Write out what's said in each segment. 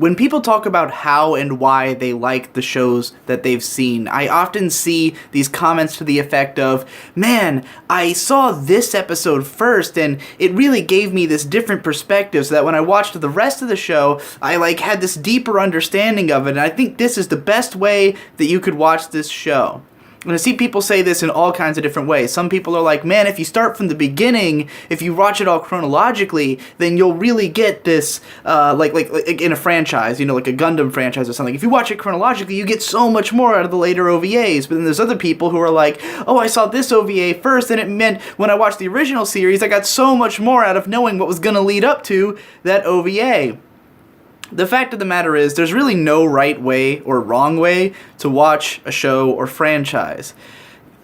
When people talk about how and why they like the shows that they've seen, I often see these comments to the effect of, man, I saw this episode first and it really gave me this different perspective so that when I watched the rest of the show, I had this deeper understanding of it, and I think this is the best way that you could watch this show. And I see people say this in all kinds of different ways. Some people are like, man, if you start from the beginning, if you watch it all chronologically, then you'll really get this, like in a franchise, like a Gundam franchise or something. If you watch it chronologically, you get so much more out of the later OVAs. But then there's other people who are like, oh, I saw this OVA first, and it meant when I watched the original series, I got so much more out of knowing what was going to lead up to that OVA. The fact of the matter is, there's really no right way or wrong way to watch a show or franchise.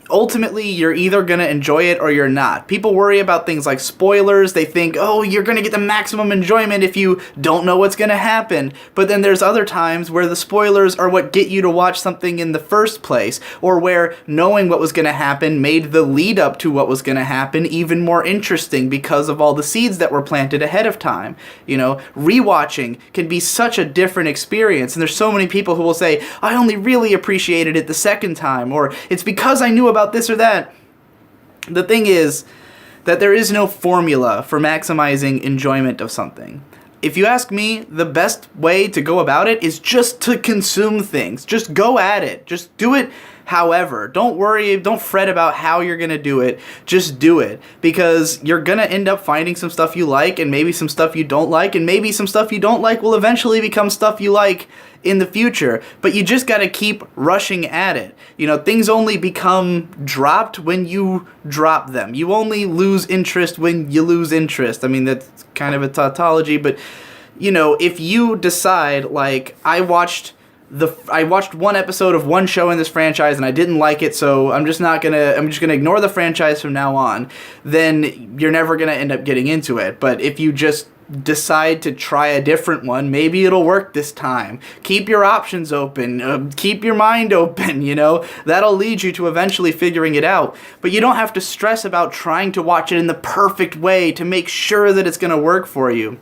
Ultimately, you're either going to enjoy it or you're not. People worry about things like spoilers. They think, oh, you're going to get the maximum enjoyment if you don't know what's going to happen. But then there's other times where the spoilers are what get you to watch something in the first place, or where knowing what was going to happen made the lead up to what was going to happen even more interesting because of all the seeds that were planted ahead of time. Rewatching can be such a different experience, and there's so many people who will say, I only really appreciated it the second time, or it's because I knew about this or that. The thing is that there is no formula for maximizing enjoyment of something. If you ask me, the best way to go about it is just to consume things. Just go at it. Just do it however. Don't worry, don't fret about how you're going to do it. Just do it. Because you're going to end up finding some stuff you like, and maybe some stuff you don't like, and maybe some stuff you don't like will eventually become stuff you like in the future. But you just got to keep rushing at it. Things only become dropped when you drop them. You only lose interest when you lose interest. I mean, that's kind of a tautology, but if you decide, I watched one episode of one show in this franchise and I didn't like it, so I'm just gonna ignore the franchise from now on, then you're never gonna end up getting into it. But if you just decide to try a different one, maybe it'll work this time. Keep your options open, keep your mind open, that'll lead you to eventually figuring it out. But you don't have to stress about trying to watch it in the perfect way to make sure that it's gonna work for you.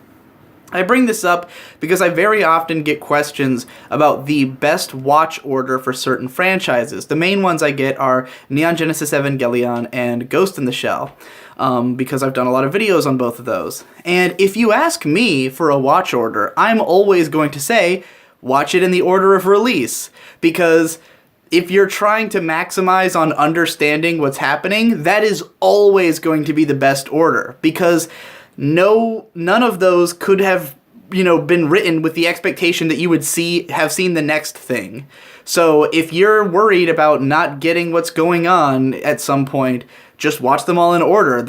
I bring this up because I very often get questions about the best watch order for certain franchises. The main ones I get are Neon Genesis Evangelion and Ghost in the Shell, because I've done a lot of videos on both of those. And if you ask me for a watch order, I'm always going to say, watch it in the order of release. Because if you're trying to maximize on understanding what's happening, that is always going to be the best order. Because none of those could have, been written with the expectation that you would have seen the next thing. So if you're worried about not getting what's going on at some point, just watch them all in order.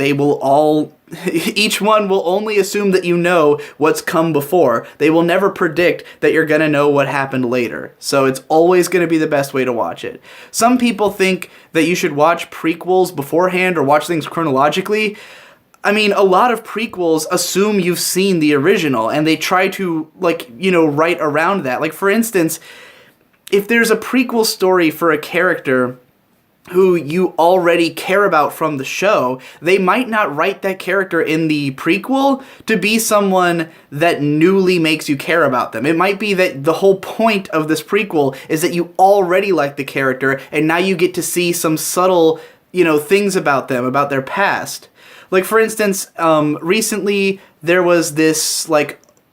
Each one will only assume that you know what's come before. They will never predict that you're going to know what happened later. So it's always going to be the best way to watch it. Some people think that you should watch prequels beforehand or watch things chronologically. I mean, a lot of prequels assume you've seen the original, and they try to, write around that. For instance, if there's a prequel story for a character who you already care about from the show, they might not write that character in the prequel to be someone that newly makes you care about them. It might be that the whole point of this prequel is that you already like the character, and now you get to see some subtle, things about them, about their past. For instance, recently there was this,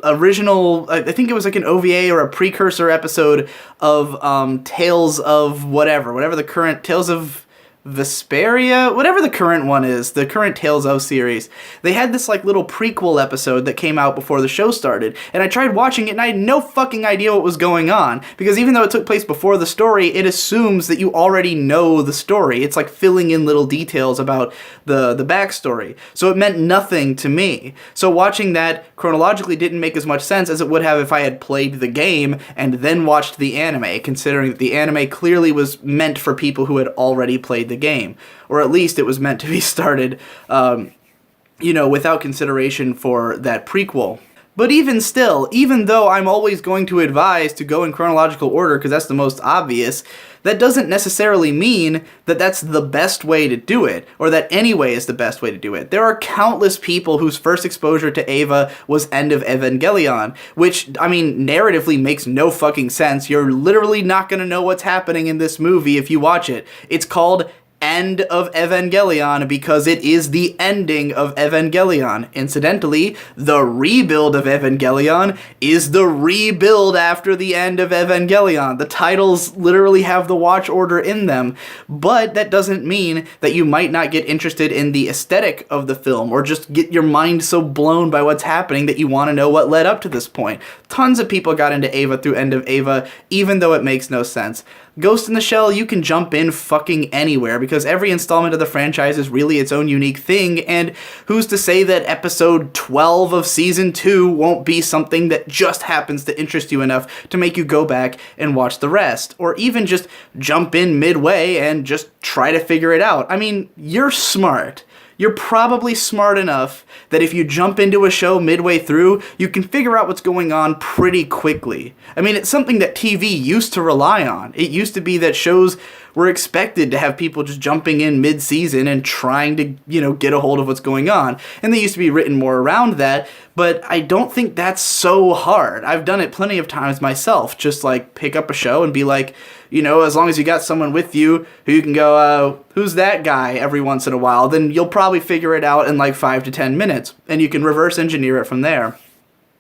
original, I think it was an OVA or a precursor episode of Tales of whatever the current Tales of Vesperia, whatever the current one is, the current Tales of series. They had this little prequel episode that came out before the show started, and I tried watching it and I had no fucking idea what was going on, because even though it took place before the story, it assumes that you already know the story. It's like filling in little details about the backstory. So it meant nothing to me. So watching that chronologically didn't make as much sense as it would have if I had played the game and then watched the anime, considering that the anime clearly was meant for people who had already played the game, or at least it was meant to be started, without consideration for that prequel. But even still, even though I'm always going to advise to go in chronological order because that's the most obvious, that doesn't necessarily mean that that's the best way to do it, or that any way is the best way to do it. There are countless people whose first exposure to Eva was End of Evangelion, which, I mean, narratively makes no fucking sense. You're literally not gonna know what's happening in this movie if you watch it. It's called End of Evangelion because it is the ending of Evangelion. Incidentally, the rebuild of Evangelion is the rebuild after the end of Evangelion. The titles literally have the watch order in them, but that doesn't mean that you might not get interested in the aesthetic of the film or just get your mind so blown by what's happening that you want to know what led up to this point. Tons of people got into Eva through End of Eva, even though it makes no sense. Ghost in the Shell, you can jump in fucking anywhere because every installment of the franchise is really its own unique thing, and who's to say that episode 12 of season 2 won't be something that just happens to interest you enough to make you go back and watch the rest, or even just jump in midway and just try to figure it out. I mean, you're smart. You're probably smart enough that if you jump into a show midway through, you can figure out what's going on pretty quickly. I mean, it's something that TV used to rely on. It used to be that shows were expected to have people just jumping in mid-season and trying to, get a hold of what's going on. And they used to be written more around that, but I don't think that's so hard. I've done it plenty of times myself, just like pick up a show and be like, as long as you got someone with you who you can go, who's that guy every once in a while, then you'll probably figure it out in like 5 to 10 minutes, and you can reverse engineer it from there.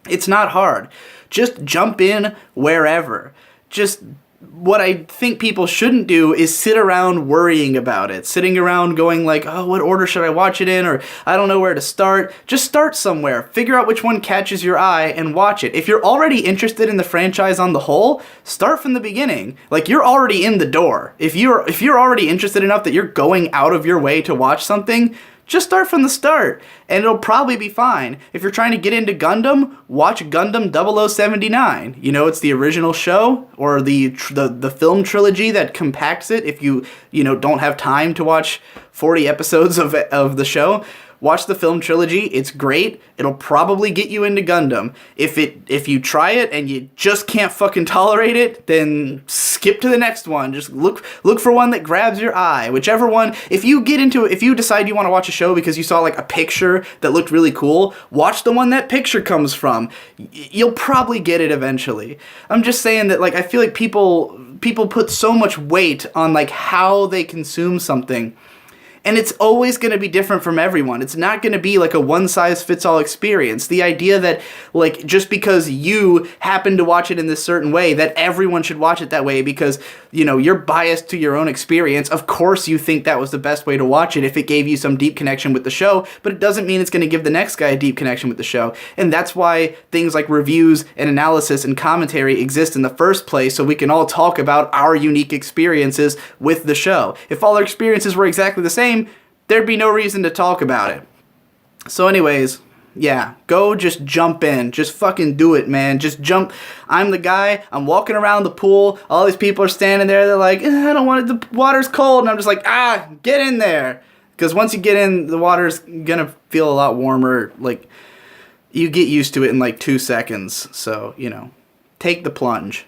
It's not hard. Just jump in wherever. What I think people shouldn't do is sit around worrying about it. Sitting around going like, oh, what order should I watch it in? Or I don't know where to start. Just start somewhere. Figure out which one catches your eye and watch it. If you're already interested in the franchise on the whole, start from the beginning. Like, you're already in the door. If you're already interested enough that you're going out of your way to watch something, just start from the start, and it'll probably be fine. If you're trying to get into Gundam, watch Gundam 0079. It's the original show, or the film trilogy that compacts it if you don't have time to watch 40 episodes of the show. Watch the film trilogy. It's great. It'll probably get you into Gundam. If you try it and you just can't fucking tolerate it, then skip to the next one. Just look for one that grabs your eye. Whichever one. If you decide you want to watch a show because you saw like a picture that looked really cool, watch the one that picture comes from. You'll probably get it eventually. I'm just saying that, like, I feel like people put so much weight on like how they consume something. And it's always going to be different from everyone. It's not going to be like a one-size-fits-all experience. The idea that, like, just because you happen to watch it in this certain way, that everyone should watch it that way because, you're biased to your own experience. Of course you think that was the best way to watch it if it gave you some deep connection with the show, but it doesn't mean it's going to give the next guy a deep connection with the show. And that's why things like reviews and analysis and commentary exist in the first place, so we can all talk about our unique experiences with the show. If all our experiences were exactly the same, there'd be no reason to talk about it. So anyways, yeah, go just jump in. Just fucking do it, man. Just jump. I'm the guy. I'm walking around the pool. All these people are standing there. They're like, I don't want it. The water's cold. And I'm just like, get in there. Because once you get in, the water's gonna feel a lot warmer. Like, you get used to it in like 2 seconds. So, take the plunge.